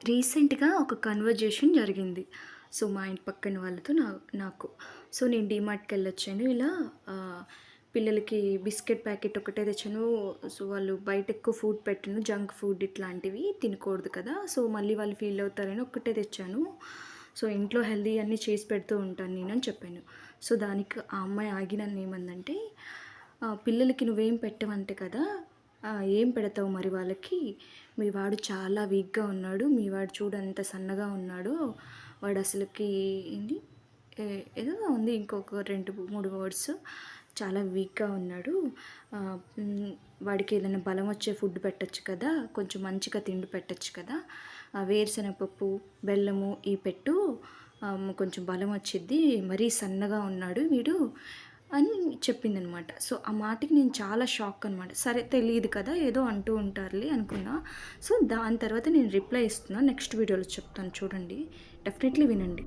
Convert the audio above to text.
రీసెంట్‌గా ఒక కన్వర్జేషన్ జరిగింది. సో, మా ఇంటి పక్కన వాళ్ళతో నాకు. సో, నేను డీమార్ట్‌కెళ్ళొచ్చాను. ఇలా ఆహ్, పిల్లలకి బిస్కెట్ ప్యాకెట్ ఒకటే తెచ్చాను. సో, వాళ్ళు బయట ఎక్కువ ఫుడ్ పెట్టను. జంక్ ఫుడ్ ఇట్లాంటివి తినకూడదు కదా! సో, మళ్ళీ వాళ్ళు ఫీల్ అవుతారని ఒక్కటే తెచ్చాను. సో, ఇంట్లో హెల్తీ అన్నీ చేసి పెడుతూ ఉంటాను నేనని చెప్పాను. సో, దానికి ఆ అమ్మాయి ఆగి నన్నేమందంటే, పిల్లలకి నువ్వేం పెట్టవంట కదా! ఏం పెడతావు మరి వాళ్ళకి? మీ వాడు చాలా వీక్‌గా ఉన్నాడు. మీ వాడు చూడు ఎంత సన్నగా ఉన్నాడో. వాడసలకి ఏంటి ఏదో ఉంది ఇంకొక 2, 3 వర్డ్స్. చాలా వీక్‌గా ఉన్నాడు. వాడికి ఏదైనా బలం వచ్చే ఫుడ్ పెట్టొచ్చు కదా! కొంచెం మంచిగా తిండి పెట్టొచ్చు కదా! వేరుశనగపప్పు, బెల్లము ఇయి పెట్టు. కొంచెం బలం వచ్చిద్ది. మరీ సన్నగా ఉన్నాడు వీడు అని చెప్పిందనమాట. సో, ఆ మాటకి నేను చాలా షాక్ అనమాట. సరే తెలీదు కదా! ఏదో అంటూ ఉంటారులే అనుకున్నా. సో, దాని తర్వాత నేను రిప్లై ఇస్తున్నా. నెక్స్ట్ వీడియోలో చెప్తాను చూడండి. డెఫినెట్‌లీ వినండి.